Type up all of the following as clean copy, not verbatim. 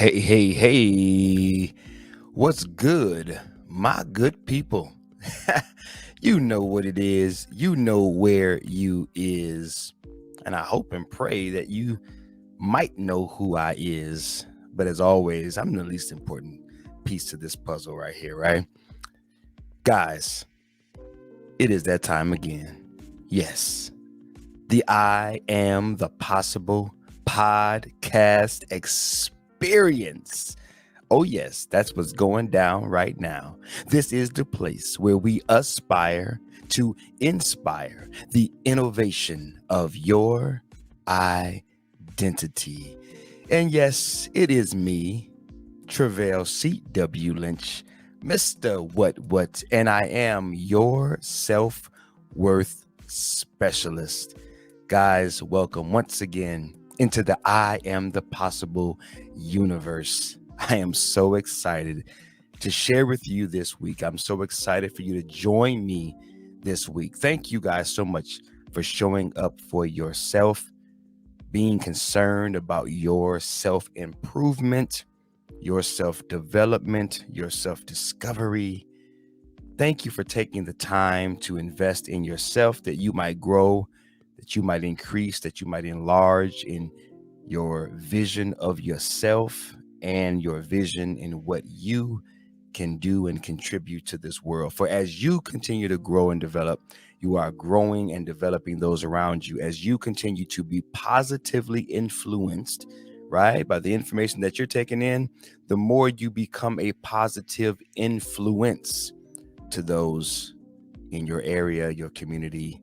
Hey, hey, hey, what's good, my good people? You know what it is, you know where you is, and I hope and pray that you might know who I is. But as always, I'm the least important piece to this puzzle right here, right? Guys, it is that time again. Yes, the I Am the Possible podcast experience. Oh, yes, that's what's going down right now. This is the place where we aspire to inspire the innovation of your identity. And yes, it is me, Travail C.W. Lynch, Mr. What, and I am your self worth specialist. Guys, welcome once again into the I Am the Possible universe. I am so excited to share with you this week. I'm so excited for you to join me this week. Thank you guys so much for showing up for yourself, being concerned about your self improvement, your self development, your self discovery. Thank you for taking the time to invest in yourself that you might grow, that you might increase, that you might enlarge in your vision of yourself and your vision in what you can do and contribute to this world. For as you continue to grow and develop, you are growing and developing those around you. As you continue to be positively influenced, right, by the information that you're taking in, the more you become a positive influence to those in your area, your community,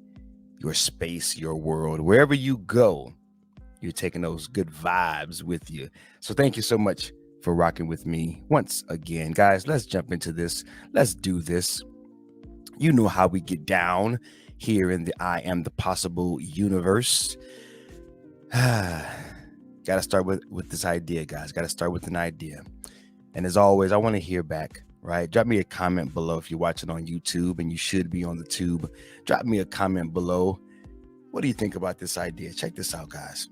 your space, your world. Wherever you go, you're taking those good vibes with you. So thank you so much for rocking with me once again. Guys, let's jump into this. Let's do this. You know how we get down here in the I Am the Possible universe. Got to start with this idea, guys. Got to start with an idea. And as always, I want to hear back, right? Drop me a comment below if you're watching on YouTube, and you should be on the tube. Drop me a comment below. What do you think about this idea? Check this out, guys.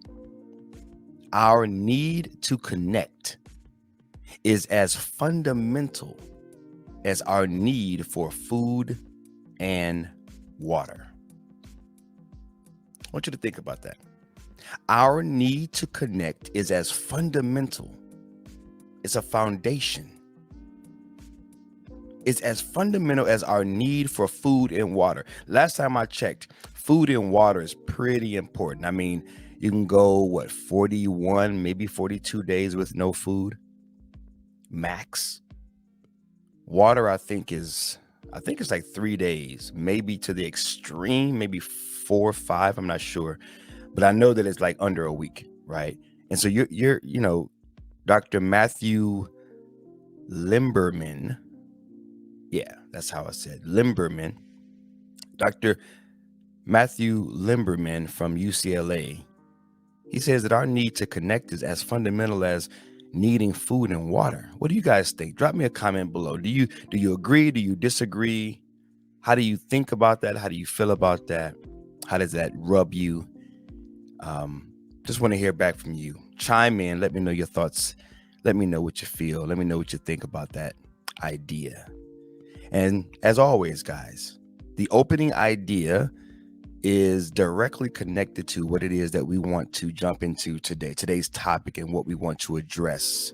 Our need to connect is as fundamental as our need for food and water. I want you to think about that. Our need to connect is as fundamental. It's a foundation. It's as fundamental as our need for food and water. Last time I checked, food and water is pretty important. I mean, you can go, 41, maybe 42 days with no food, max. Water, I think it's like 3 days, maybe to the extreme, maybe 4 or 5. I'm not sure, but I know that it's like under a week, right? And so you're Dr. Matthew Limberman. Yeah, that's how I said Limberman. Dr. Matthew Limberman from UCLA. He says that our need to connect is as fundamental as needing food and water. What do you guys think? Drop me a comment below. Do you agree? Do you disagree? How do you think about that? How do you feel about that? How does that rub you? Just want to hear back from you. Chime in. Let me know your thoughts. Let me know what you feel. Let me know what you think about that idea. And as always, guys, the opening idea is directly connected to what it is that we want to jump into today's topic and what we want to address.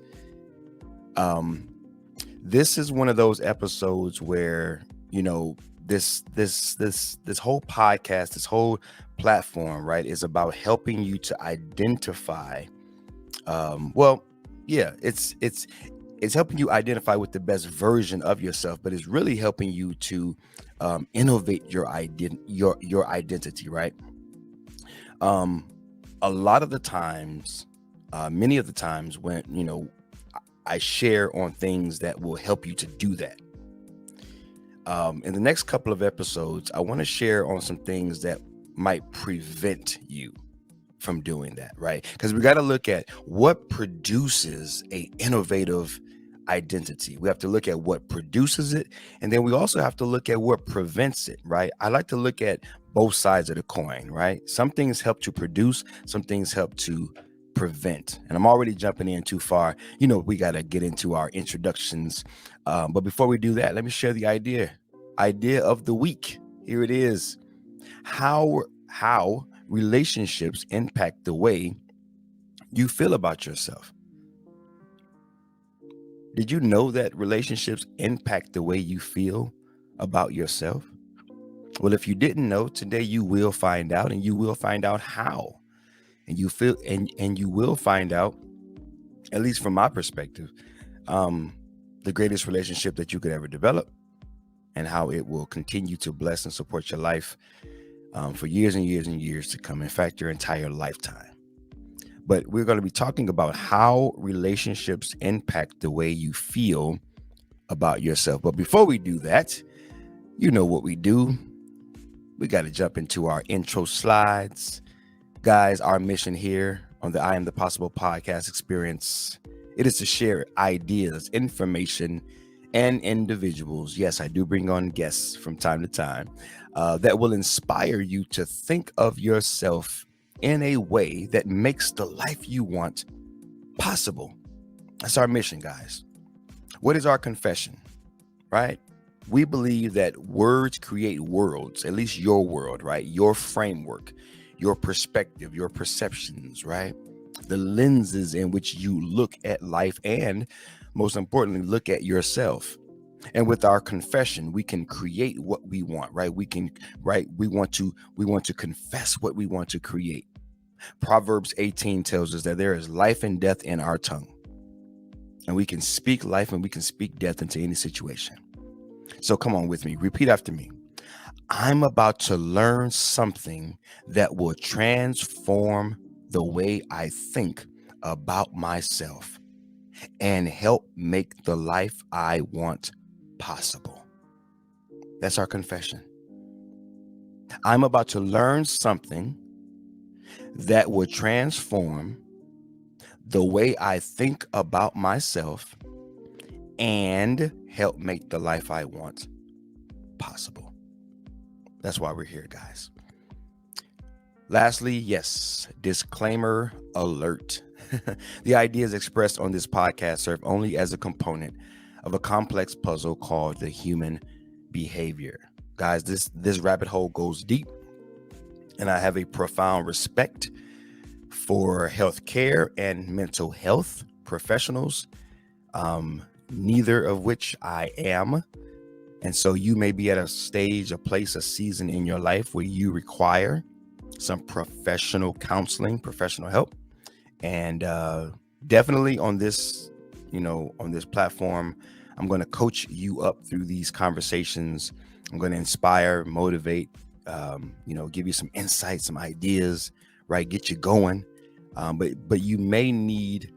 This is one of those episodes where, this whole podcast, this whole platform, right, is about helping you to identify, it's helping you identify with the best version of yourself, but it's really helping you to innovate your identity, right? A lot of the times, many of the times when, I share on things that will help you to do that. In the next couple of episodes, I want to share on some things that might prevent you from doing that, right? Because we got to look at what produces a innovative identity. We have to look at what produces it, and then we also have to look at what prevents it, right? I like to look at both sides of the coin, right? Some things help to produce, some things help to prevent. And I'm already jumping in too far. We got to get into our introductions. But before we do that, let me share the idea of the week. Here it is. How relationships impact the way you feel about yourself. Did you know that relationships impact the way you feel about yourself? Well, if you didn't know, today you will find out, and you will find out how. And you will find out, at least from my perspective, the greatest relationship that you could ever develop, and how it will continue to bless and support your life for years and years and years to come. In fact, your entire lifetime. But we're going to be talking about how relationships impact the way you feel about yourself. But before we do that, you know what we do. We got to jump into our intro slides. Guys, our mission here on the iAMthepossible podcast experience, it is to share ideas, information, and individuals. Yes, I do bring on guests from time to time that will inspire you to think of yourself in a way that makes the life you want possible. That's our mission, guys. What is our confession, right? We believe that words create worlds, at least your world, right? Your framework, your perspective, your perceptions, right? The lenses in which you look at life, and most importantly, look at yourself. And with our confession, we can create what we want, right? We want to confess what we want to create. Proverbs 18 tells us that there is life and death in our tongue. And we can speak life and we can speak death into any situation. So come on with me. Repeat after me. I'm about to learn something that will transform the way I think about myself and help make the life I want possible. That's our confession. I'm about to learn something that will transform the way I think about myself and help make the life I want possible. That's why we're here, guys. Lastly, yes, disclaimer alert. The ideas expressed on this podcast serve only as a component of a complex puzzle called the human behavior. Guys, this rabbit hole goes deep, and I have a profound respect for healthcare and mental health professionals, neither of which I am. And so you may be at a stage, a place, a season in your life where you require some professional counseling, professional help. And definitely on this platform, I'm going to coach you up through these conversations. I'm going to inspire, motivate, give you some insights, some ideas, right? Get you going. But you may need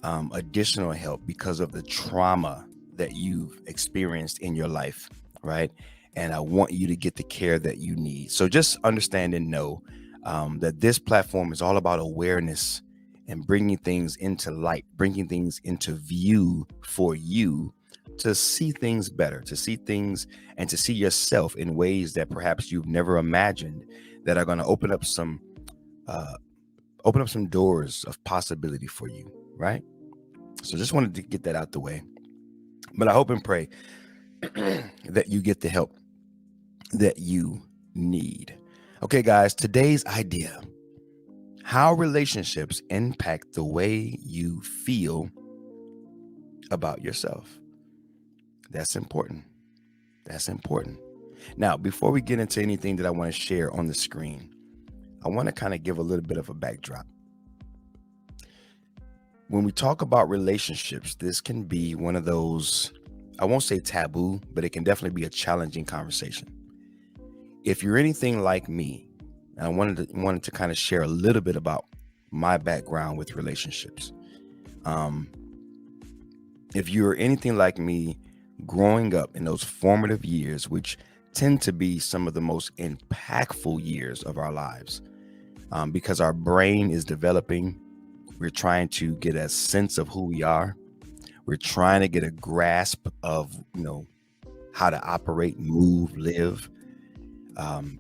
additional help because of the trauma that you've experienced in your life, right? And I want you to get the care that you need. So just understand and know that this platform is all about awareness and bringing things into light, bringing things into view for you to see things better, to see things and to see yourself in ways that perhaps you've never imagined, that are going to open up some doors of possibility for you, right? So just wanted to get that out the way. But I hope and pray that you get the help that you need. Okay, guys, today's idea: how relationships impact the way you feel about yourself. That's important. That's important. Now, before we get into anything that I want to share on the screen, I want to kind of give a little bit of a backdrop. When we talk about relationships, this can be one of those, I won't say taboo, but it can definitely be a challenging conversation. If you're anything like me, I wanted to kind of share a little bit about my background with relationships. If you're anything like me, growing up in those formative years, which tend to be some of the most impactful years of our lives, because our brain is developing. We're trying to get a sense of who we are. We're trying to get a grasp of, how to operate, move, live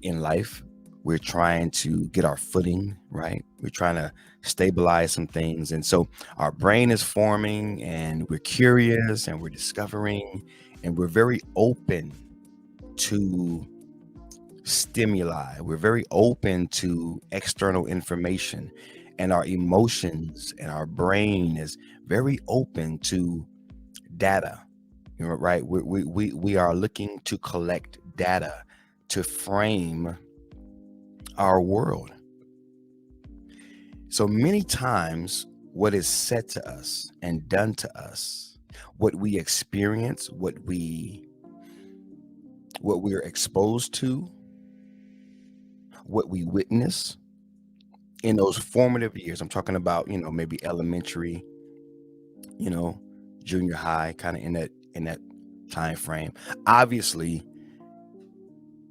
in life. We're trying to get our footing, right? We're trying to stabilize some things. And so our brain is forming, and we're curious, and we're discovering, and we're very open to stimuli. We're very open to external information, and our emotions and our brain is very open to data. Right? We are looking to collect data to frame our world. So many times, what is said to us and done to us, what we experience, what we're exposed to, what we witness in those formative years. I'm talking about, maybe elementary, junior high, kind of in that time frame. Obviously,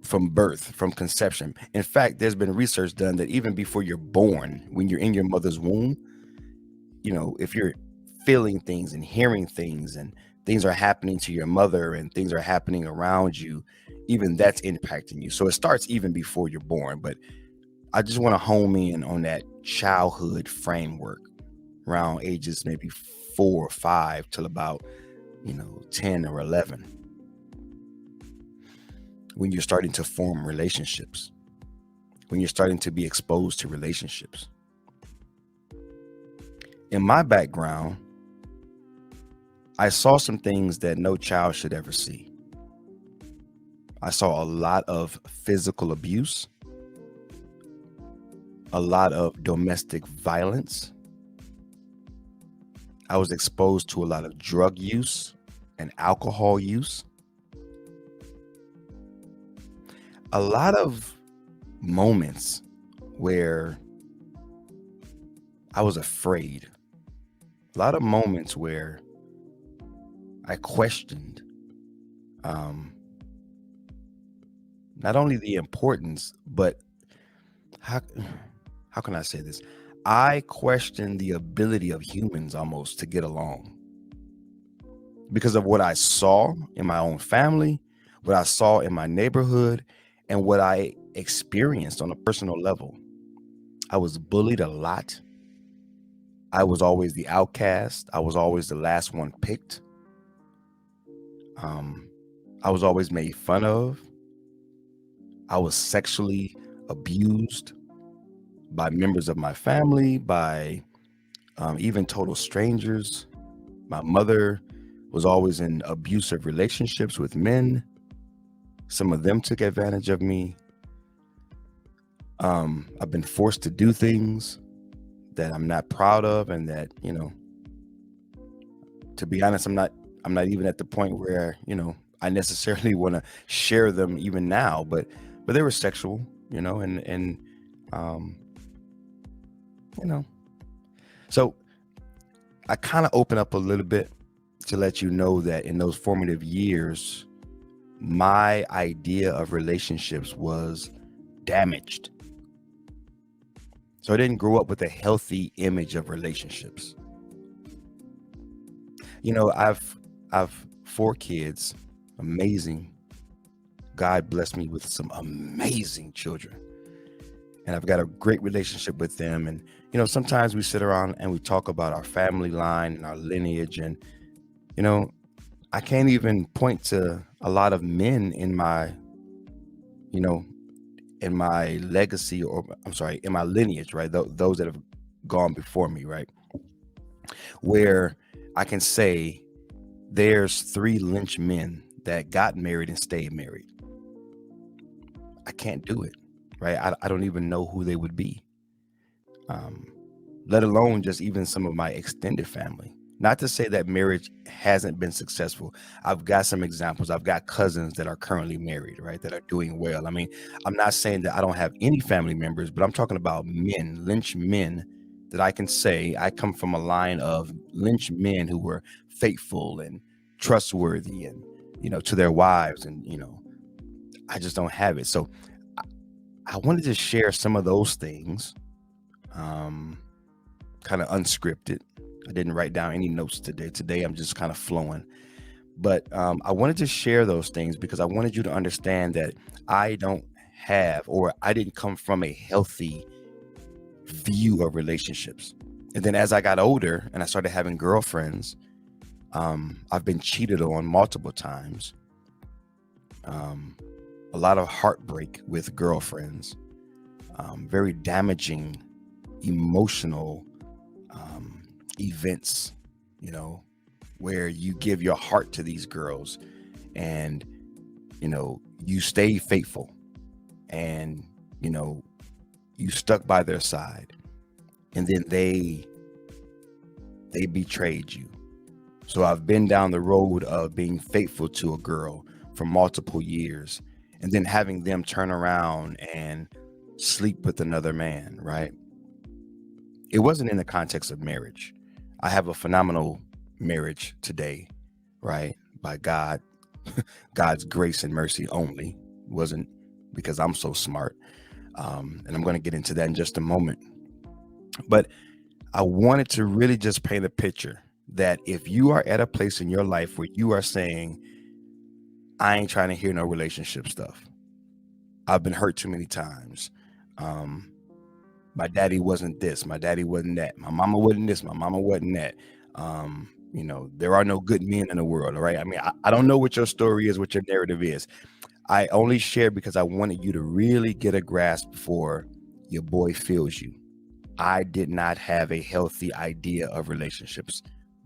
from birth, from conception. In fact, there's been research done that even before you're born, when you're in your mother's womb, if you're feeling things and hearing things, and things are happening to your mother and things are happening around you, even that's impacting you. So it starts even before you're born. But I just want to home in on that childhood framework around ages maybe 4 or 5 till about 10 or 11, when you're starting to form relationships, when you're starting to be exposed to relationships. In my background, I saw some things that no child should ever see. I saw a lot of physical abuse, a lot of domestic violence. I was exposed to a lot of drug use and alcohol use. A lot of moments where I was afraid. A lot of moments where I questioned not only the importance, but how can I say this? I questioned the ability of humans almost to get along because of what I saw in my own family, what I saw in my neighborhood, and what I experienced on a personal level. I was bullied a lot. I was always the outcast. I was always the last one picked. I was always made fun of. I was sexually abused by members of my family, by even total strangers. My mother was always in abusive relationships with men. Some of them took advantage of me. I've been forced to do things that I'm not proud of, and that, to be honest, I'm not even at the point where, I necessarily want to share them even now, but they were sexual, and so I kind of open up a little bit to let you know that in those formative years, my idea of relationships was damaged. So I didn't grow up with a healthy image of relationships. I've 4 kids, amazing. God blessed me with some amazing children. And I've got a great relationship with them. And, sometimes we sit around and we talk about our family line and our lineage. And, I can't even point to a lot of men in my, in my legacy, or I'm sorry, in my lineage, right? Those that have gone before me, right? Where I can say there's 3 Lynch men that got married and stayed married. I can't do it, right? I don't even know who they would be, let alone just even some of my extended family. Not to say that marriage hasn't been successful. I've got some examples. I've got cousins that are currently married, right, that are doing well. I mean, I'm not saying that I don't have any family members, but I'm talking about men, Lynch men, that I can say I come from a line of Lynch men who were faithful and trustworthy, and, to their wives. And, I just don't have it. So I wanted to share some of those things, kind of unscripted. I didn't write down any notes today. Today, I'm just kind of flowing. But I wanted to share those things because I wanted you to understand that I don't have, or I didn't come from a healthy view of relationships. And then as I got older and I started having girlfriends, I've been cheated on multiple times. A lot of heartbreak with girlfriends, very damaging emotional events, you know, where you give your heart to these girls and, you know, you stay faithful and, you know, you stuck by their side, and then they betrayed you. So I've been down the road of being faithful to a girl for multiple years and then having them turn around and sleep with another man, right? It wasn't in the context of marriage. I have a phenomenal marriage today, right? By God, God's grace and mercy only. It wasn't because I'm so smart. And I'm going to get into that in just a moment. But I wanted to really just paint a picture that if you are at a place in your life where you are saying, I ain't trying to hear no relationship stuff. I've been hurt too many times. My daddy wasn't this. My daddy wasn't that. My mama wasn't this. My mama wasn't that. You know, there are no good men in the world. All right. I mean, I don't know what your story is, what your narrative is. I only share because I wanted you to really get a grasp before your boy feels you. I did not have a healthy idea of relationships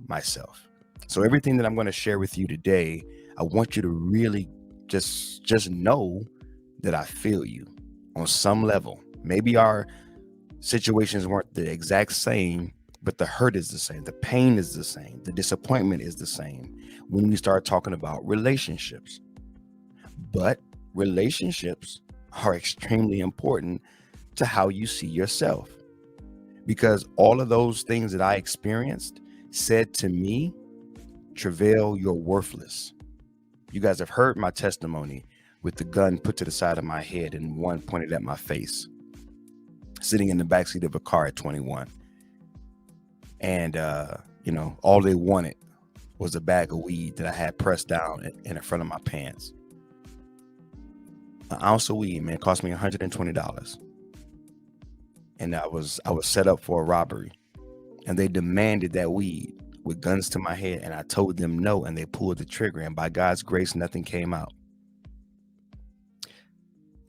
myself. So everything that I'm going to share with you today, I want you to really just know that I feel you on some level. Maybe our situations weren't the exact same, but the hurt is the same. The pain is the same. The disappointment is the same when we start talking about relationships. But relationships are extremely important to how you see yourself, because all of those things that I experienced said to me, Travail, you're worthless. You guys have heard my testimony with the gun put to the side of my head and one pointed at my face, sitting in the backseat of a car at 21. And, you know, all they wanted was a bag of weed that I had pressed down in the front of my pants. An ounce of weed, man, cost me $120. And I was set up for a robbery, and they demanded that weed with guns to my head, and I told them no, and they pulled the trigger, and by God's grace, nothing came out.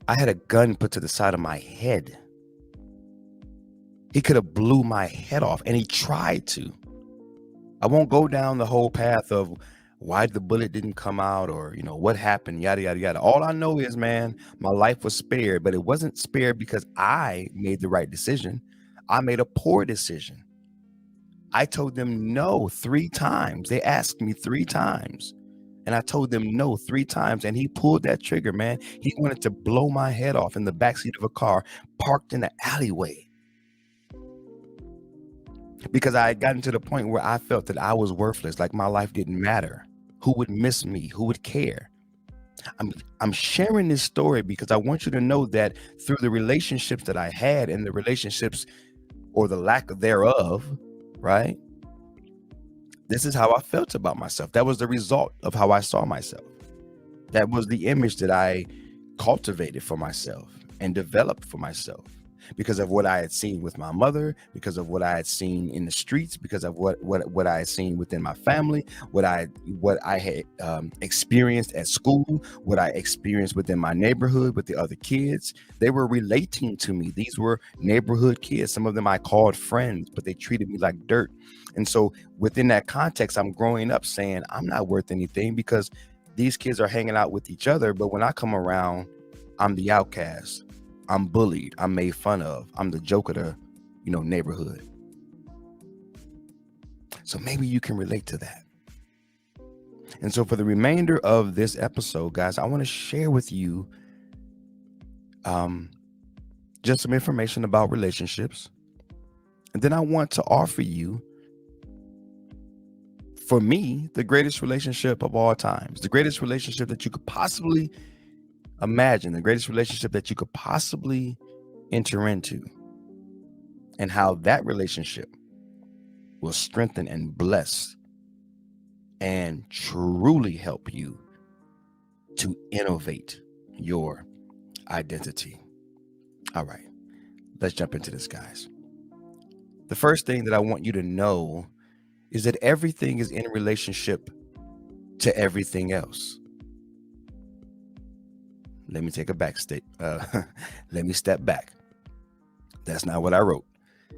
I had a gun put to the side of my head. He could have blew my head off, and he tried to. I won't go down the whole path of why the bullet didn't come out, or, you know, what happened, yada, yada, yada. All I know is, man, my life was spared, but it wasn't spared because I made the right decision. I made a poor decision. I told them no 3 times. They asked me 3 times, and I told them no 3 times, and he pulled that trigger, man. He wanted to blow my head off in the backseat of a car parked in the alleyway, because I had gotten to the point where I felt that I was worthless, like my life didn't matter. Who would miss me? Who would care? I'm sharing this story because I want you to know that through the relationships that I had, and the relationships or the lack thereof, right? This is how I felt about myself. That was the result of how I saw myself. That was the image that I cultivated for myself and developed for myself, because of what I had seen with my mother, because of what I had seen in the streets, because of what I had seen within my family, what I had experienced at school, what I experienced within my neighborhood with the other kids. They were relating to me. These were neighborhood kids. Some of them I called friends, but they treated me like dirt. And so within that context, I'm growing up saying I'm not worth anything because these kids are hanging out with each other. But when I come around, I'm the outcast. I'm bullied. I'm made fun of. I'm the joke of the, neighborhood. So maybe you can relate to that. And so for the remainder of this episode, guys, I want to share with you just some information about relationships. And then I want to offer you, for me, the greatest relationship of all times, the greatest relationship that you could possibly imagine, the greatest relationship that you could possibly enter into, and how that relationship will strengthen and bless and truly help you to innovate your identity. All right, let's jump into this, guys. The first thing that I want you to know is that everything is in relationship to everything else. Let me take a back state. Let me step back. That's not what I wrote.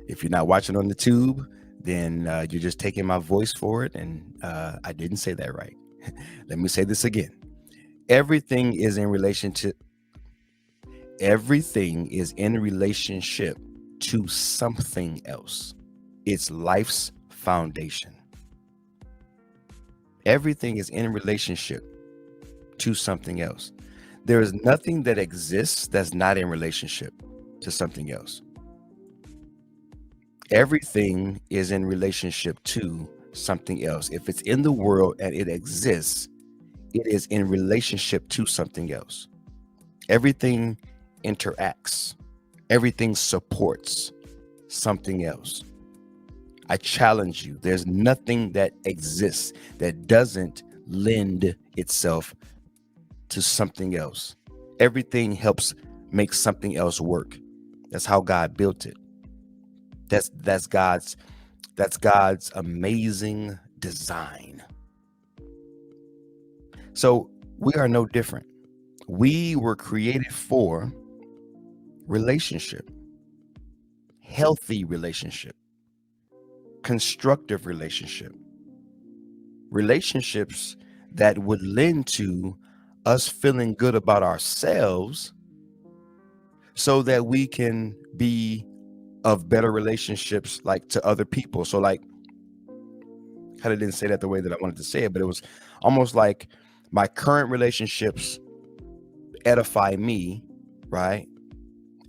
If you're not watching on the tube, then you're just taking my voice for it, and I didn't say that right. Let me say this again. Everything is in relationship. Everything is in relationship to something else. It's life's foundation. Everything is in relationship to something else. There is nothing that exists that's not in relationship to something else. Everything is in relationship to something else. If it's in the world and it exists, it is in relationship to something else. Everything interacts. Everything supports something else. I challenge you. There's nothing that exists that doesn't lend itself to something else. Everything helps make something else work. That's how God built it. That's God's amazing design. So we are no different. We were created for relationship, healthy relationship, constructive relationship, relationships that would lend to us feeling good about ourselves so that we can be of better relationships like to other people. So like, kind of didn't say that the way that I wanted to say it, but it was almost like my current relationships edify me, right?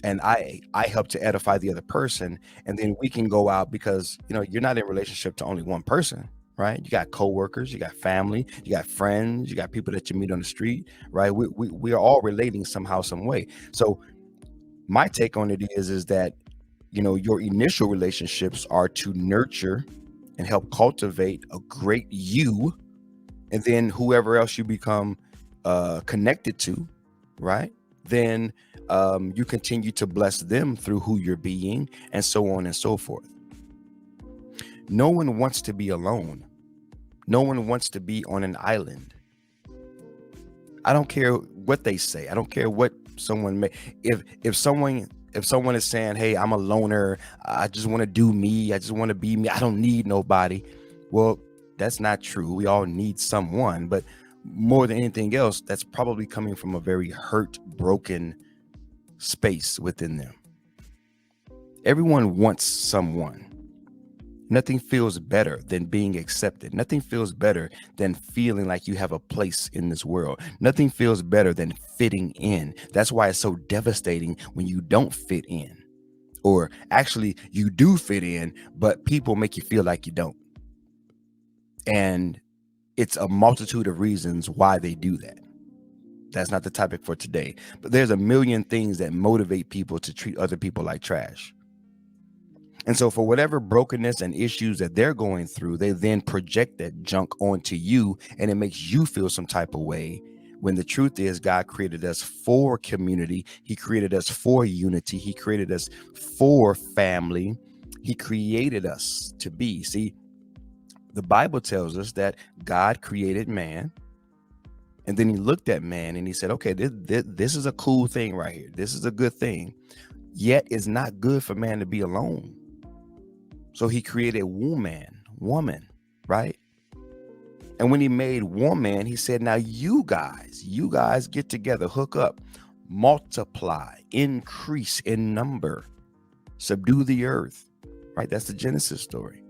And I help to edify the other person, and then we can go out because you're not in relationship to only one person, right? You got coworkers, you got family, you got friends, you got people that you meet on the street, right? We are all relating somehow, some way. So my take on it is that your initial relationships are to nurture and help cultivate a great you, and then whoever else you become connected to, right? Then you continue to bless them through who you're being, and so on and so forth. No one wants to be alone. No one wants to be on an island. I don't care what they say. I don't care what someone may. If someone is saying, "Hey, I'm a loner. I just want to do me. I just want to be me. I don't need nobody." Well, that's not true. We all need someone, but more than anything else, that's probably coming from a very hurt, broken space within them. Everyone wants someone. Nothing feels better than being accepted. Nothing feels better than feeling like you have a place in this world. Nothing feels better than fitting in. That's why it's so devastating when you don't fit in. Or actually, you do fit in, but people make you feel like you don't. And it's a multitude of reasons why they do that. That's not the topic for today. But there's a million things that motivate people to treat other people like trash. And so for whatever brokenness and issues that they're going through, they then project that junk onto you, and it makes you feel some type of way, when the truth is God created us for community. He created us for unity. He created us for family. He created us to be. See, the Bible tells us that God created man, and then he looked at man and he said, okay, this is a cool thing right here. This is a good thing. Yet it's not good for man to be alone. So he created woman, right? And when he made woman, he said, now you guys get together, hook up, multiply, increase in number, subdue the earth, right? That's the Genesis story.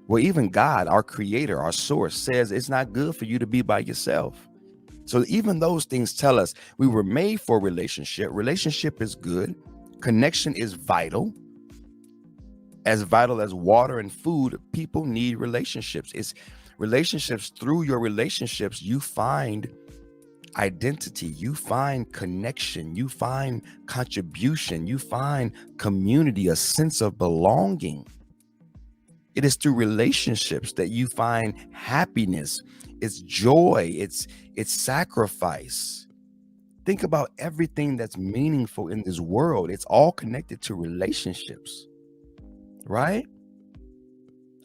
Well, even God, our creator, our source, says it's not good for you to be by yourself. So even those things tell us we were made for relationship. Relationship is good. Connection is vital. As vital as water and food, people need relationships. It's relationships. Through your relationships, you find identity, you find connection, you find contribution, you find community, a sense of belonging. It is through relationships that you find happiness, it's joy, it's sacrifice. Think about everything that's meaningful in this world. It's all connected to relationships, right?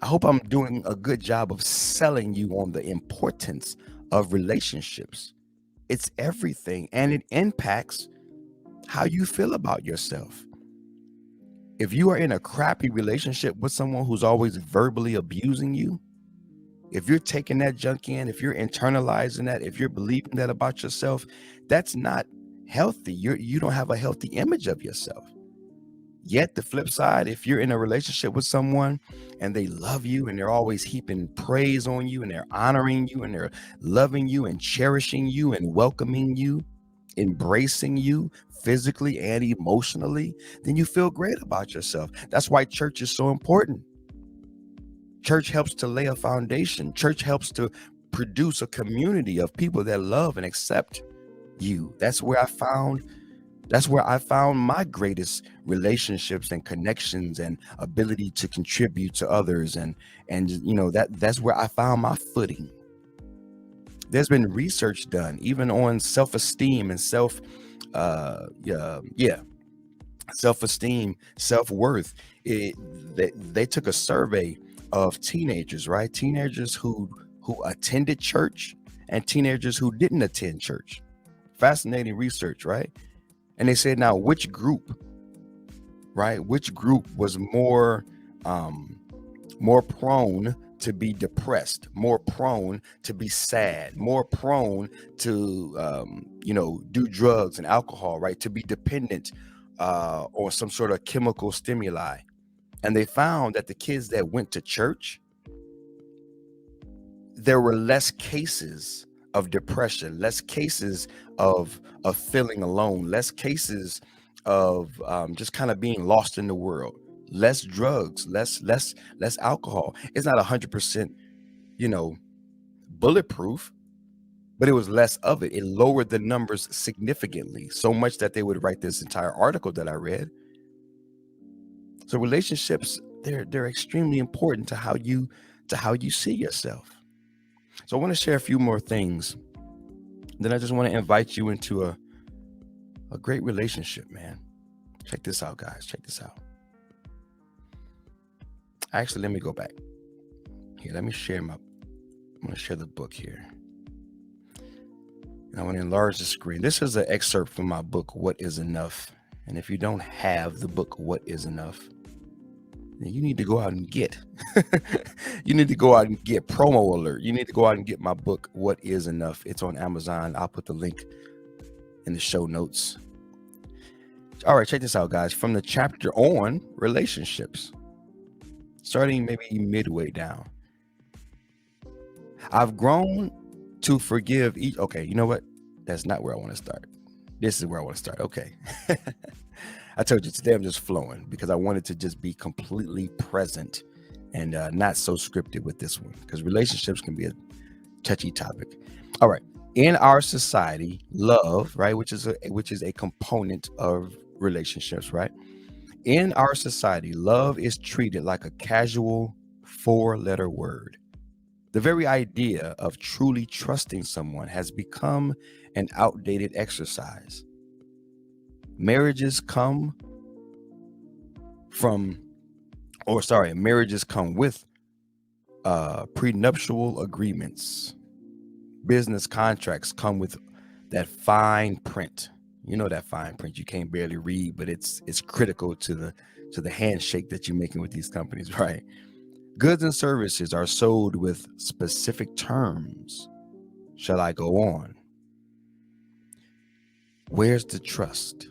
I hope I'm doing a good job of selling you on the importance of relationships. It's everything, and it impacts how you feel about yourself. If you are in a crappy relationship with someone who's always verbally abusing you, if you're taking that junk in, if you're internalizing that, if you're believing that about yourself, that's not healthy. You don't have a healthy image of yourself. Yet the flip side, if you're in a relationship with someone and they love you and they're always heaping praise on you and they're honoring you and they're loving you and cherishing you and welcoming you, embracing you physically and emotionally, then you feel great about yourself. That's why church is so important. Church helps to lay a foundation. Church helps to produce a community of people that love and accept you. That's where I found my greatest relationships and connections and ability to contribute to others, and that's where I found my footing. There's been research done even on self-esteem and self-esteem, self-worth. They took a survey of teenagers, right? Teenagers who attended church and teenagers who didn't attend church. Fascinating research, right? And they said, now which group was more prone to be depressed, more prone to be sad, more prone to do drugs and alcohol, right? To be dependent on some sort of chemical stimuli. And they found that the kids that went to church, there were less cases of depression, less cases of feeling alone, less cases of just kind of being lost in the world, less drugs, less alcohol. It's not 100%, bulletproof, but it was less of it. It lowered the numbers significantly, so much that they would write this entire article that I read. So relationships, they're extremely important to how you see yourself. So I want to share a few more things. Then I just want to invite you into a great relationship, man. Check this out, guys. Check this out. Actually, let me go back. Here, let me share I'm going to share the book here. And I want to enlarge the screen. This is an excerpt from my book, What Is Enough? And if you don't have the book, What Is Enough, then you need to go out and get. You need to go out and get promo alert. You need to go out and get my book, What Is Enough? It's on Amazon. I'll put the link in the show notes. All right, check this out, guys. From the chapter on relationships, starting maybe midway down. I've grown to forgive each. Okay, you know what? That's not where I want to start. This is where I want to start. Okay. I told you today I'm just flowing because I wanted to just be completely present and not so scripted with this one, because relationships can be a touchy topic. All right. In our society, love, right, which is a component of relationships, right? In our society, love is treated like a casual 4-letter word. The very idea of truly trusting someone has become an outdated exercise. Marriages come with prenuptial agreements. Business contracts come with that fine print. You know, that fine print you can't barely read, but it's critical to the handshake that you're making with these companies, right? Goods and services are sold with specific terms. Shall I go on? Where's the trust?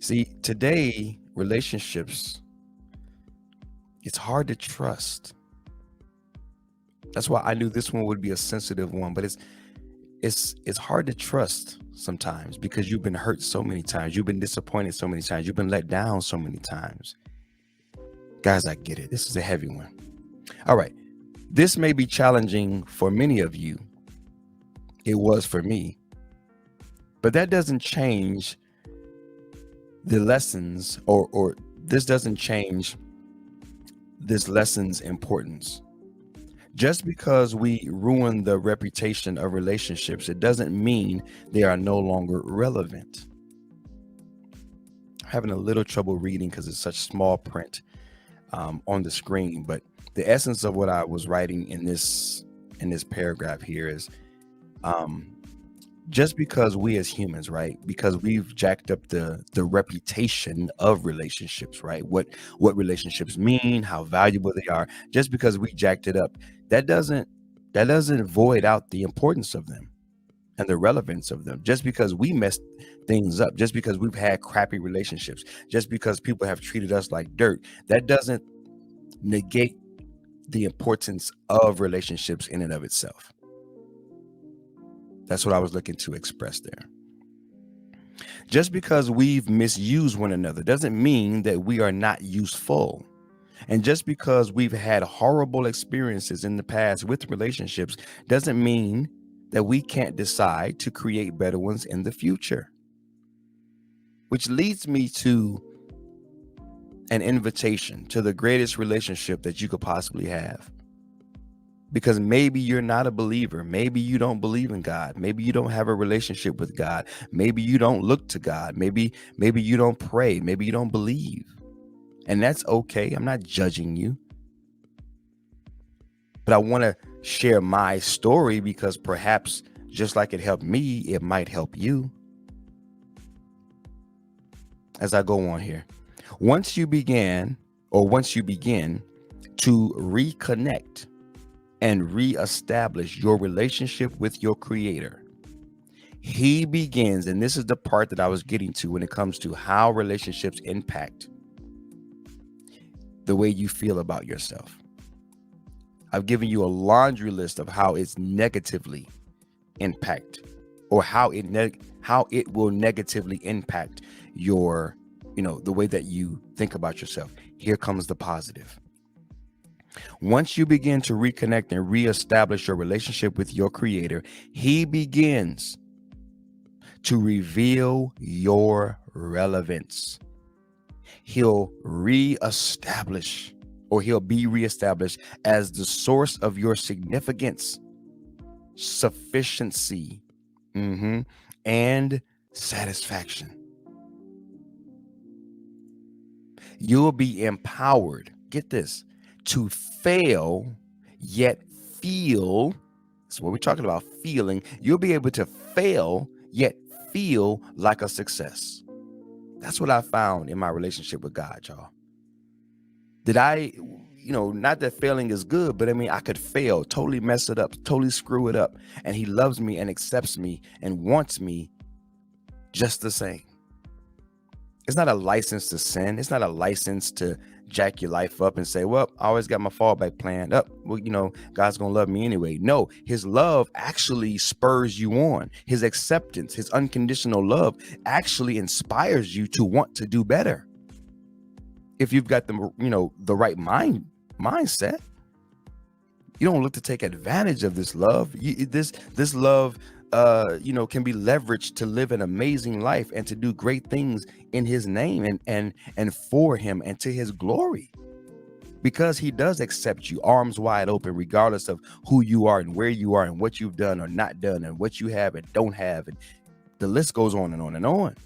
See, today, relationships, it's hard to trust. That's why I knew this one would be a sensitive one, but it's hard to trust sometimes because you've been hurt so many times. You've been disappointed so many times. You've been let down so many times. Guys, I get it. This is a heavy one. All right. This may be challenging for many of you. It was for me. But that doesn't change the lessons, or this doesn't change this lesson's importance. Just because we ruin the reputation of relationships, it doesn't mean they are no longer relevant. I'm having a little trouble reading because it's such small print on the screen, but the essence of what I was writing in this paragraph here is just because we as humans, right, because we've jacked up the reputation of relationships, right, what relationships mean, how valuable they are, just because we jacked it up, that doesn't void out the importance of them and the relevance of them. Just because we messed things up, just because we've had crappy relationships, just because people have treated us like dirt, that doesn't negate the importance of relationships in and of itself. That's what I was looking to express there. Just because we've misused one another doesn't mean that we are not useful. And just because we've had horrible experiences in the past with relationships doesn't mean that we can't decide to create better ones in the future. Which leads me to an invitation to the greatest relationship that you could possibly have. Because maybe you're not a believer. Maybe you don't believe in God. Maybe you don't have a relationship with God. Maybe you don't look to God. Maybe you don't pray. Maybe you don't believe. And that's okay. I'm not judging you. But I want to share my story because perhaps just like it helped me, it might help you. As I go on here. Once you begin to reconnect and reestablish your relationship with your Creator, He begins, and this is the part that I was getting to when it comes to how relationships impact the way you feel about yourself. I've given you a laundry list of how it's negatively impact, or how it will negatively impact your, the way that you think about yourself. Here comes the positive. Once you begin to reconnect and reestablish your relationship with your Creator, He begins to reveal your relevance. He'll reestablish, or he'll be reestablished as the source of your significance, sufficiency, and satisfaction. You'll be empowered, get this, to fail yet feel. That's what we're talking about, feeling. You'll be able to fail yet feel like a success. That's what I found in my relationship with God, y'all. Did I, not that failing is good, but I mean, I could fail, totally mess it up, totally screw it up. And He loves me and accepts me and wants me just the same. It's not a license to sin. It's not a license to jack your life up and say, well, I always got my fallback plan up. Well, God's going to love me anyway. No, His love actually spurs you on. His acceptance, His unconditional love actually inspires you to want to do better. If you've got the right mindset, you don't look to take advantage of this love. This love, can be leveraged to live an amazing life and to do great things in His name and for Him and to His glory. Because He does accept you arms wide open, regardless of who you are and where you are and what you've done or not done and what you have and don't have. And the list goes on and on and on.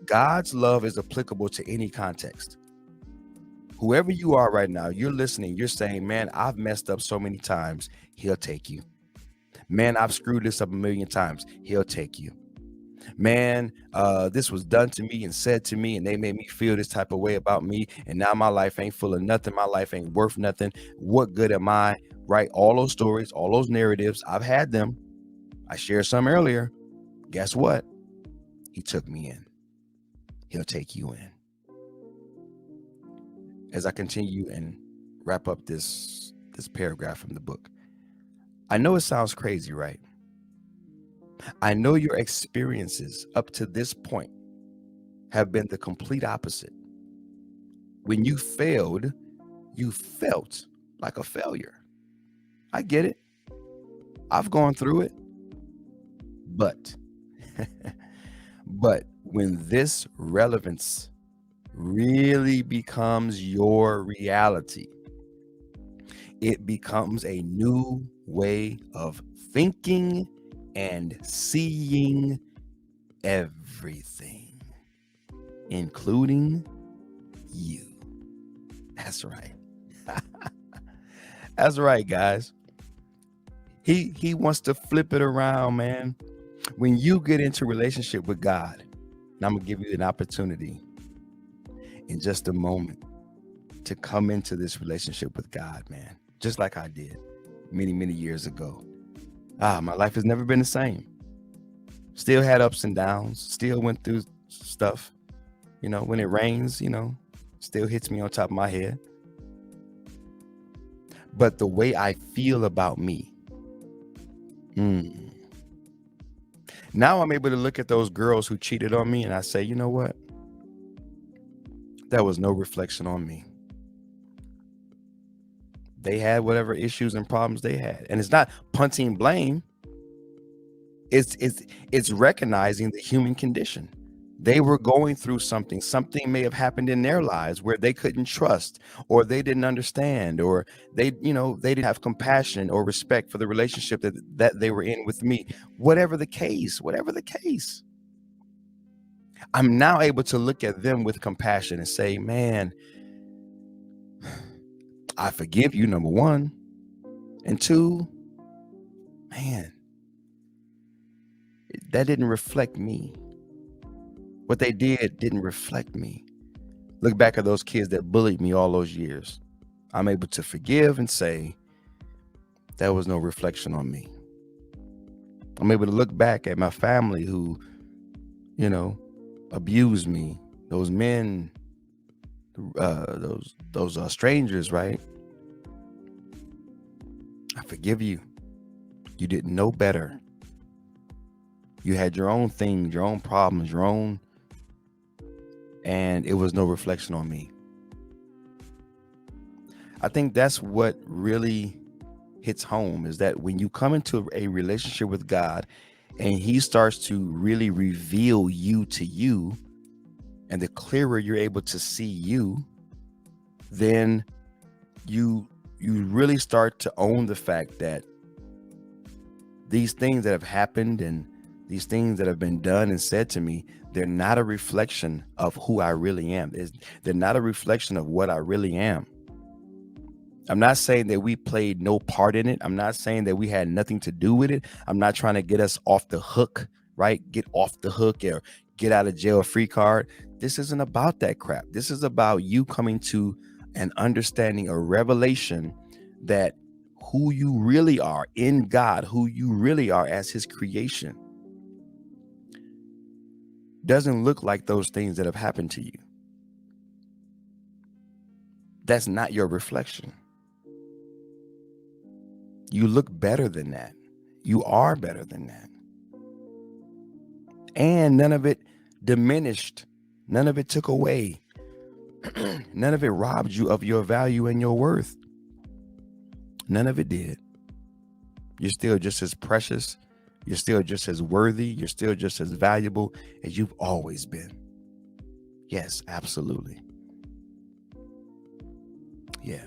God's love is applicable to any context. Whoever you are right now, you're listening, you're saying, man, I've messed up so many times. He'll take you. Man, I've screwed this up a million times. He'll take you. Man, this was done to me and said to me, and they made me feel this type of way about me. And now my life ain't full of nothing. My life ain't worth nothing. What good am I? Right? All those stories, all those narratives, I've had them. I shared some earlier. Guess what? He took me in. He'll take you in. As I continue and wrap up this paragraph from the book, I know it sounds crazy, right? I know your experiences up to this point have been the complete opposite. When you failed, you felt like a failure. I get it. I've gone through it. But when this relevance really becomes your reality, it becomes a new way of thinking and seeing everything, including you. That's right. That's right, guys. He wants to flip it around, man. When you get into relationship with God, and I'm gonna give you an opportunity in just a moment to come into this relationship with God, man, just like I did many, many years ago. My life has never been the same. Still had ups and downs, still went through stuff. When it rains, still hits me on top of my head. But the way I feel about me, now I'm able to look at those girls who cheated on me and I say, you know what? That was no reflection on me. They had whatever issues and problems they had. And it's not punting blame. It's recognizing the human condition. They were going through something. Something may have happened in their lives where they couldn't trust, or they didn't understand, or they didn't have compassion or respect for the relationship that they were in with me. Whatever the case, I'm now able to look at them with compassion and say, man, I forgive you, number one. And two, man, that didn't reflect me. What they didn't reflect me. Look back at those kids that bullied me all those years. I'm able to forgive and say, that was no reflection on me. I'm able to look back at my family who, abused me. Those men, those strangers, right? I forgive you. You didn't know better. You had your own things, your own problems, and it was no reflection on me. I think that's what really hits home, is that when you come into a relationship with God and he starts to really reveal you to you, and the clearer you're able to see you, then you really start to own the fact that these things that have happened and these things that have been done and said to me, they're not a reflection of who I really am. They're not a reflection of what I really am. I'm not saying that we played no part in it. I'm not saying that we had nothing to do with it. I'm not trying to get us off the hook, right? Get off the hook or get out of jail free card. This isn't about that crap. This is about you coming to an understanding, a revelation that who you really are in God, who you really are as his creation, doesn't look like those things that have happened to you. That's not your reflection. You look better than that. You are better than that. And none of it diminished. None of it took away. None of it robbed you of your value and your worth. None of it did. You're still just as precious. You're still just as worthy. You're still just as valuable as you've always been. Yes, absolutely. Yeah,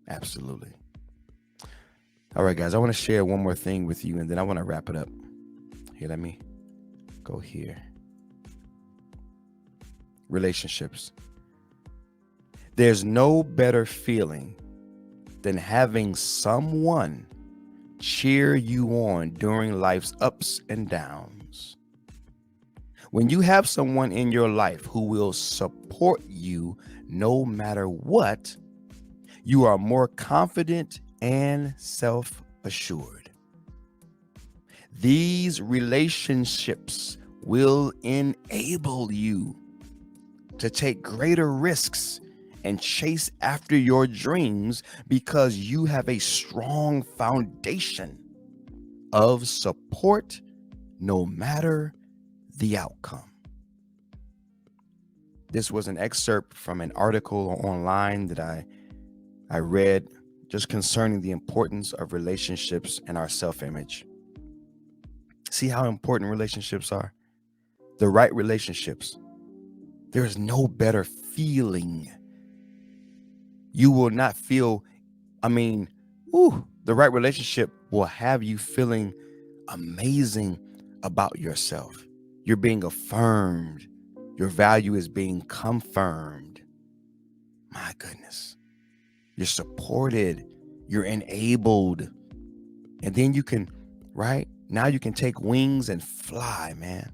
absolutely. All right, guys, I want to share one more thing with you, and then I want to wrap it up. Here, let me go here. Relationships. There's no better feeling than having someone cheer you on during life's ups and downs. When you have someone in your life who will support you no matter what, you are more confident and self-assured. These relationships will enable you to take greater risks and chase after your dreams because you have a strong foundation of support no matter the outcome. This was an excerpt from an article online that I read just concerning the importance of relationships and our self-image. See how important relationships are? The right relationships. There is no better feeling. You will not feel I mean, the right relationship will have you feeling amazing about yourself. You're being affirmed. Your value is being confirmed. My goodness. You're supported. You're enabled. And then you can, right? Now you can take wings and fly, man.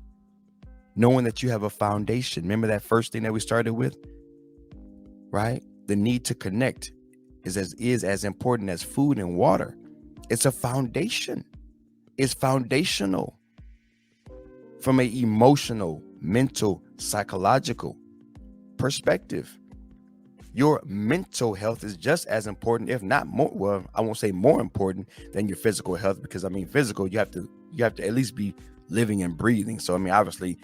Knowing that you have a foundation. Remember that first thing that we started with, right? The need to connect is as important as food and water. It's a foundation. It's foundational from an emotional, mental, psychological perspective. Your mental health is just as important, if not more. Well, I won't say more important than your physical health, because I mean, physical, you have to at least be living and breathing. So I mean, obviously,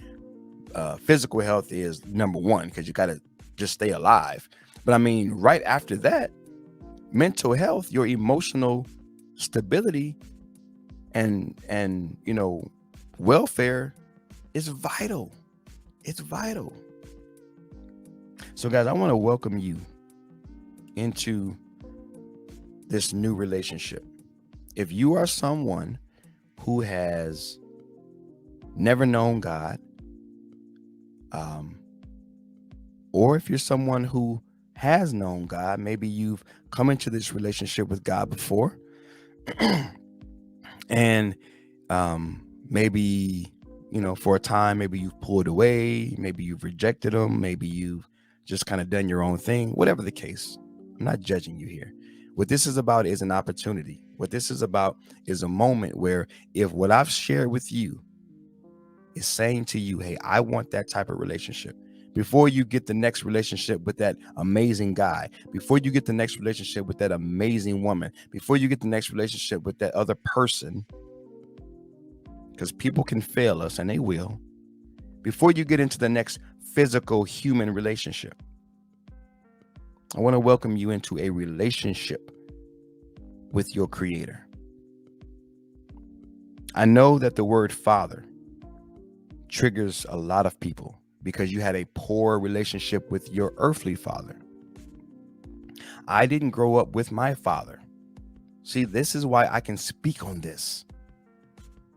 physical health is number one because you got to just stay alive. But I mean, right after that, mental health, your emotional stability and welfare is vital. It's vital. So guys, I want to welcome you into this new relationship. If you are someone who has never known God, or if you're someone who has known God, maybe you've come into this relationship with God before, and maybe, for a time, maybe you've pulled away, maybe you've rejected him, maybe you've just kind of done your own thing, whatever the case. I'm not judging you here. What this is about is an opportunity. What this is about is a moment where if what I've shared with you is saying to you, hey, I want that type of relationship. Before you get the next relationship with that amazing guy, before you get the next relationship with that amazing woman, before you get the next relationship with that other person, because people can fail us and they will, before you get into the next physical human relationship, I want to welcome you into a relationship with your creator. I know that the word father triggers a lot of people because you had a poor relationship with your earthly father. I didn't grow up with my father. See, this is why I can speak on this.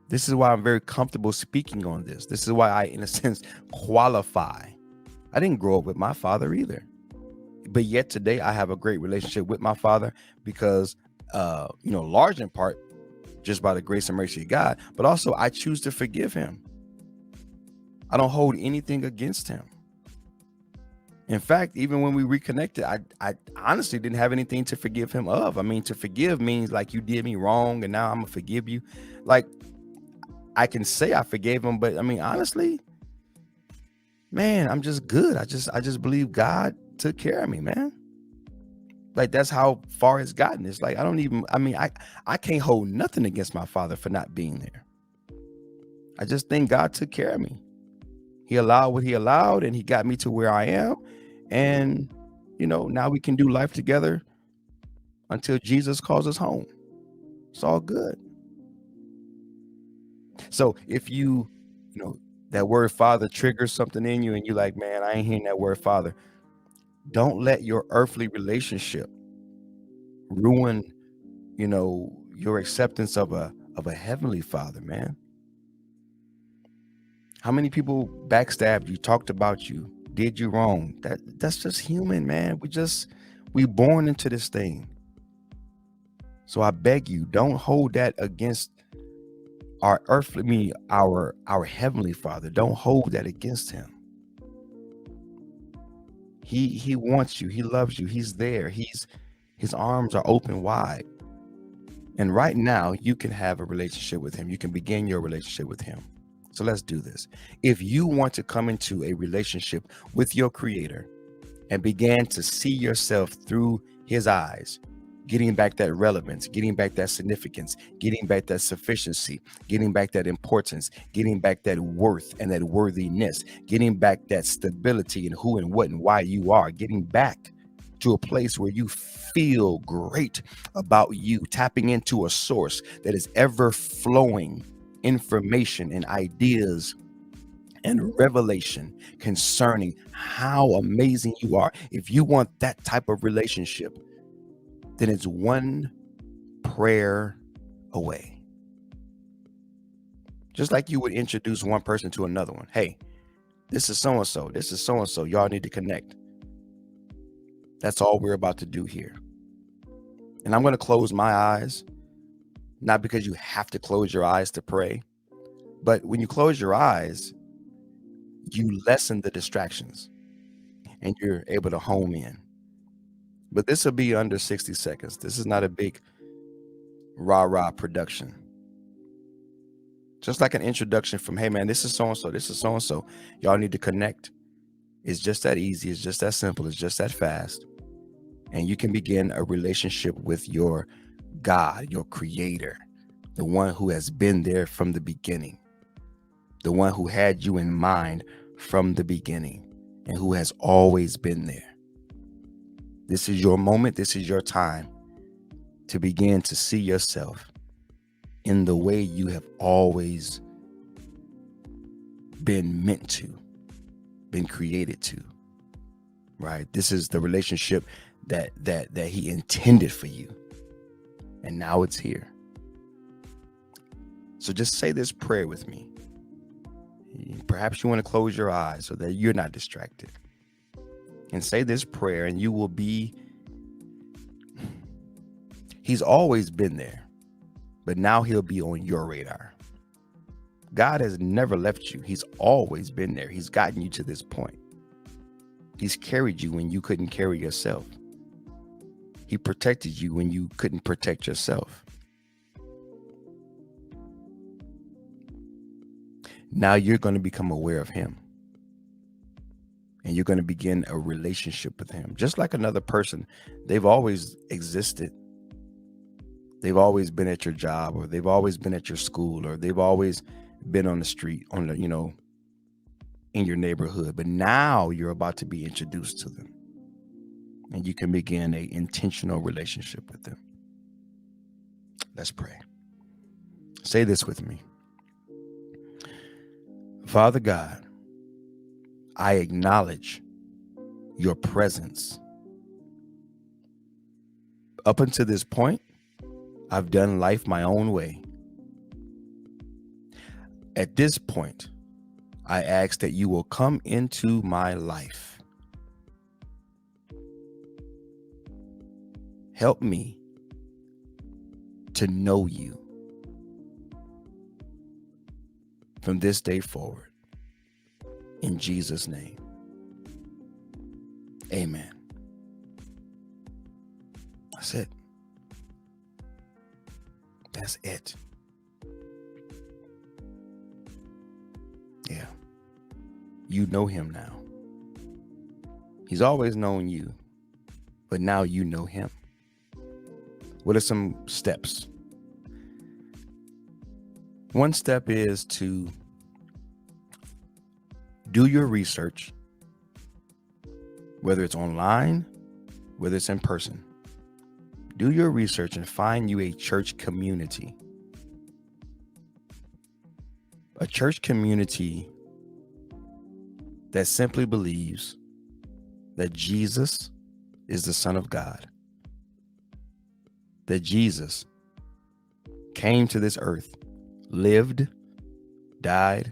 This is why I'm very comfortable speaking on this. This is why I, in a sense, qualify. I didn't grow up with my father either. But yet today I have a great relationship with my father because, large in part, just by the grace and mercy of God, but also I choose to forgive him. I don't hold anything against him. In fact, even when we reconnected, I honestly didn't have anything to forgive him of. I mean, to forgive means like you did me wrong and now I'm gonna forgive you. Like, I can say I forgave him, but I mean, honestly, man, I'm just good. I just believe God took care of me, man. Like, that's how far it's gotten. It's like, I can't hold nothing against my father for not being there. I just think God took care of me. He allowed what he allowed and he got me to where I am. And, now we can do life together until Jesus calls us home. It's all good. So if that word father triggers something in you and you're like, man, I ain't hearing that word father, don't let your earthly relationship ruin, your acceptance of a heavenly father, man. How many people backstabbed you, talked about you, did you wrong? That's just human, man. We born into this thing. So I beg you, don't hold that against our earthly, our heavenly father. Don't hold that against him. He wants you. He loves you. He's there. His arms are open wide. And right now you can have a relationship with him. You can begin your relationship with him. So let's do this. If you want to come into a relationship with your creator and begin to see yourself through his eyes, getting back that relevance, getting back that significance, getting back that sufficiency, getting back that importance, getting back that worth and that worthiness, getting back that stability in who and what and why you are, getting back to a place where you feel great about you, tapping into a source that is ever flowing information and ideas and revelation concerning how amazing you are. If you want that type of relationship, then it's one prayer away. Just like you would introduce one person to another one. Hey, this is so-and-so. This is so-and-so. Y'all need to connect. That's all we're about to do here. And I'm going to close my eyes, not because you have to close your eyes to pray, but when you close your eyes, you lessen the distractions and you're able to home in. But this will be under 60 seconds. This is not a big rah-rah production. Just like an introduction from, hey man, this is so-and-so, this is so-and-so. Y'all need to connect. It's just that easy. It's just that simple. It's just that fast. And you can begin a relationship with your God, your creator, the one who has been there from the beginning, the one who had you in mind from the beginning and who has always been there. This is your moment. This is your time to begin to see yourself in the way you have always been meant to, been created to, right? This is the relationship that he intended for you. And now it's here. So just say this prayer with me. Perhaps you want to close your eyes so that you're not distracted. And say this prayer and you will be, he's always been there, but now he'll be on your radar. God has never left you. He's always been there. He's gotten you to this point. He's carried you when you couldn't carry yourself. He protected you when you couldn't protect yourself. Now you're going to become aware of him. And you're going to begin a relationship with him. Just like another person, they've always existed. They've always been at your job, or they've always been at your school, or they've always been on the street, on the, in your neighborhood. But now you're about to be introduced to them. And you can begin an intentional relationship with them. Let's pray. Say this with me. Father God, I acknowledge your presence. Up until this point, I've done life my own way. At this point, I ask that you will come into my life. Help me to know you from this day forward. In Jesus' name, amen. That's it. That's it. Yeah. You know him now. He's always known you, but now you know him. What are some steps? One step is to do your research, whether it's online, whether it's in person. Do your research and find you a church community. A church community that simply believes that Jesus is the Son of God. That Jesus came to this earth, lived, died,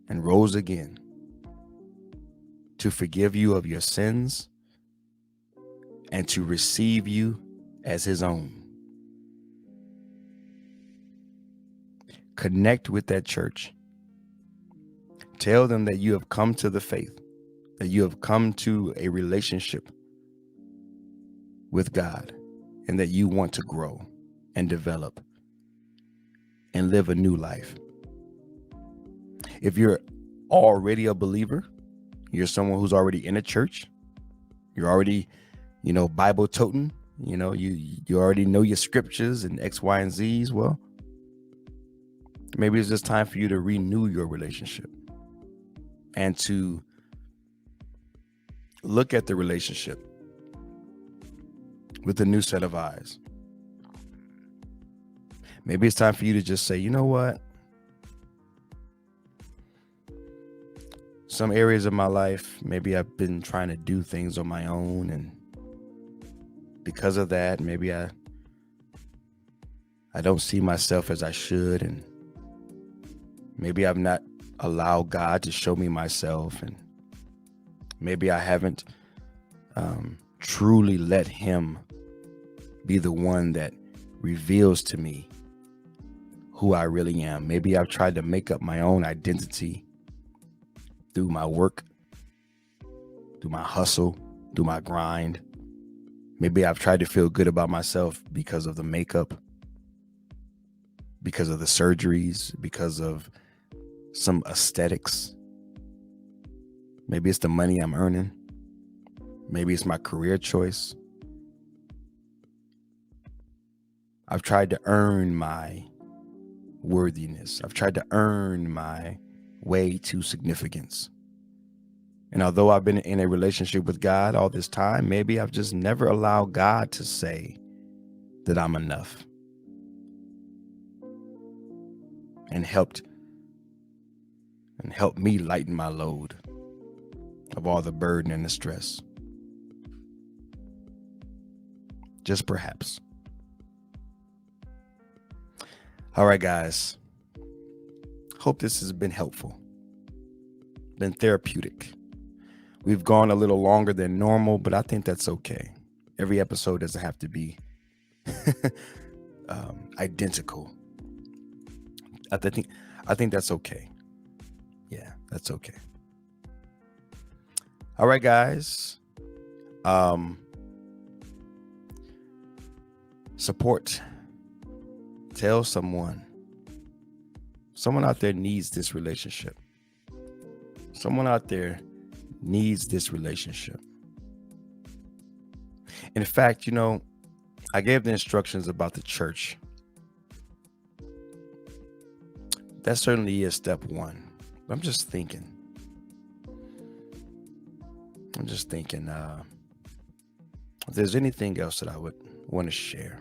and rose again to forgive you of your sins and to receive you as his own. Connect with that church. Tell them that you have come to the faith, that you have come to a relationship with God, and that you want to grow and develop and live a new life. If you're already a believer, you're someone who's already in a church, you're already, Bible toting, you already know your scriptures and X, Y, and Z's. Well, maybe it's just time for you to renew your relationship and to look at the relationship with a new set of eyes. Maybe it's time for you to just say, you know what? Some areas of my life, maybe I've been trying to do things on my own and because of that, maybe I don't see myself as I should, and maybe I've not allowed God to show me myself, and maybe I haven't truly let him be the one that reveals to me who I really am. Maybe I've tried to make up my own identity through my work, through my hustle, through my grind. Maybe I've tried to feel good about myself because of the makeup, because of the surgeries, because of some aesthetics. Maybe it's the money I'm earning. Maybe it's my career choice. I've tried to earn my worthiness. I've tried to earn my way to significance. And although I've been in a relationship with God all this time, maybe I've just never allowed God to say that I'm enough, and helped me lighten my load of all the burden and the stress. Just perhaps. All right, guys. Hope this has been helpful, been therapeutic. We've gone a little longer than normal, but I think that's okay. Every episode doesn't have to be identical. I think that's okay. Yeah, that's okay. All right, guys. Support. Tell someone. Someone out there needs this relationship. Someone out there needs this relationship. In fact, I gave the instructions about the church. That certainly is step one. I'm just thinking if there's anything else that I would want to share.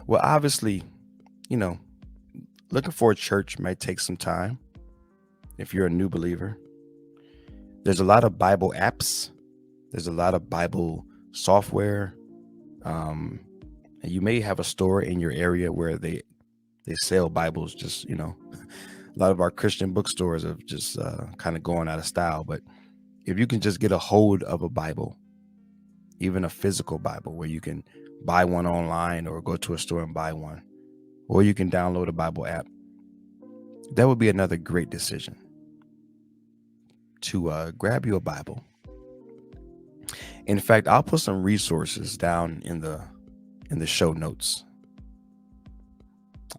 Well, obviously, looking for a church might take some time if you're a new believer. There's a lot of Bible apps. There's a lot of Bible software. And you may have a store in your area where they sell Bibles. Just, a lot of our Christian bookstores have just kind of going out of style. But if you can just get a hold of a Bible, even a physical Bible, where you can buy one online or go to a store and buy one, or you can download a Bible app, that would be another great decision to grab you a Bible. In fact, I'll put some resources down in the show notes.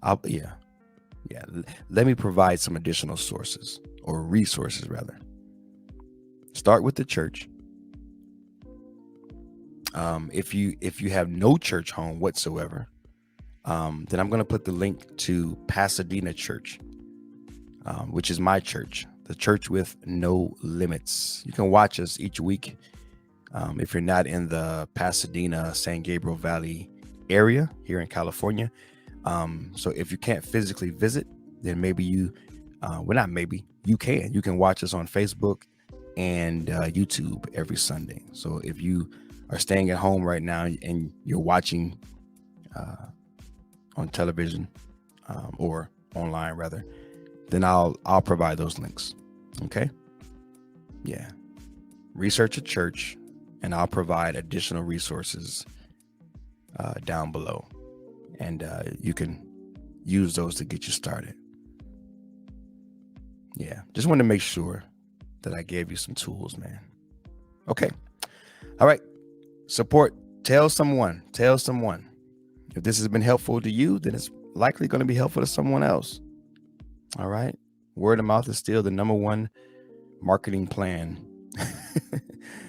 Let me provide some additional sources, or resources rather. Start with the church. If you have no church home whatsoever, then I'm going to put the link to Pasadena Church, which is my church, the Church with No Limits. You can watch us each week if you're not in the Pasadena, San Gabriel Valley area here in California. So if you can't physically visit, then maybe you can watch us on Facebook and YouTube every Sunday. So if you are staying at home right now and you're watching on television or online rather, then I'll provide those links. Okay. Yeah. Research a church and I'll provide additional resources down below, and you can use those to get you started. Yeah. Just wanted to make sure that I gave you some tools, man. Okay. All right. Support. Tell someone. If this has been helpful to you, then it's likely going to be helpful to someone else. All right. Word of mouth is still the number one marketing plan.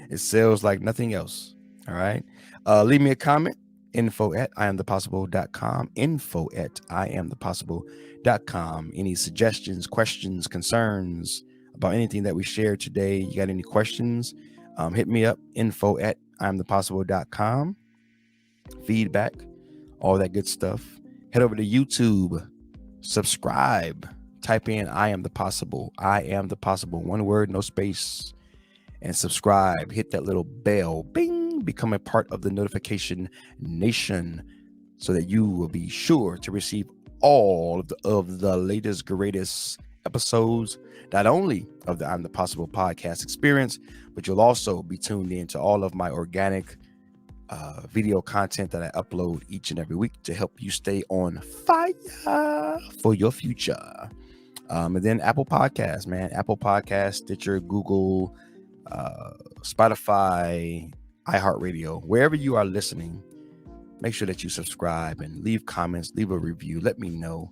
It sells like nothing else. All right. Leave me a comment. info@iamthepossible.com. info@iamthepossible.com. Any suggestions, questions, concerns about anything that we shared today? You got any questions? Hit me up. info@iamthepossible.com. Feedback, all that good stuff. Head over to YouTube. Subscribe. Type in I Am the Possible. I Am the Possible. One word, no space. and subscribe. Hit that little bell, bing, become a part of the notification nation so that you will be sure to receive all of the latest, greatest episodes, not only of the I'm the Possible podcast experience, but you'll also be tuned in to all of my organic video content that I upload each and every week to help you stay on fire for your future. And then Apple Podcasts, man. Apple Podcasts, Stitcher, Google, Spotify, iHeartRadio, wherever you are listening, make sure that you subscribe and leave comments, leave a review. Let me know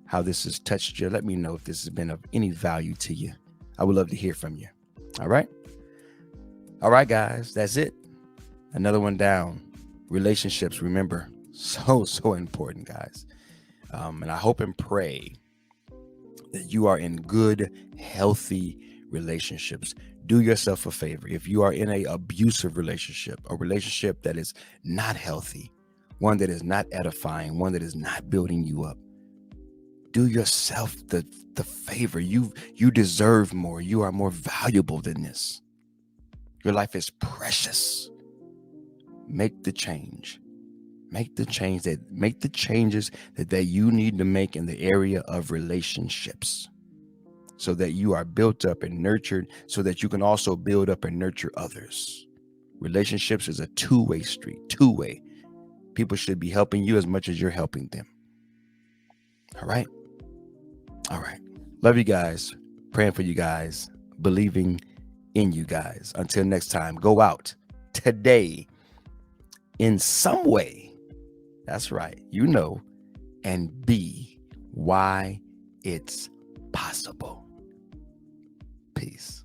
how this has touched you. Let me know if this has been of any value to you. I would love to hear from you. All right. All right, guys, that's it. Another one down. Relationships, remember, so important, guys. And I hope and pray that you are in good, healthy relationships. Do yourself a favor. If you are in an abusive relationship, a relationship that is not healthy, one that is not edifying, one that is not building you up, do yourself the favor. You deserve more. You are more valuable than this. Your life is precious. Make the change. Make the changes that you need to make in the area of relationships so that you are built up and nurtured so that you can also build up and nurture others. Relationships is a two-way street, two-way. People should be helping you as much as you're helping them. All right. All right. Love you guys. Praying for you guys. Believing in you guys. Until next time, go out today in some way. That's right. And be why it's possible. Peace.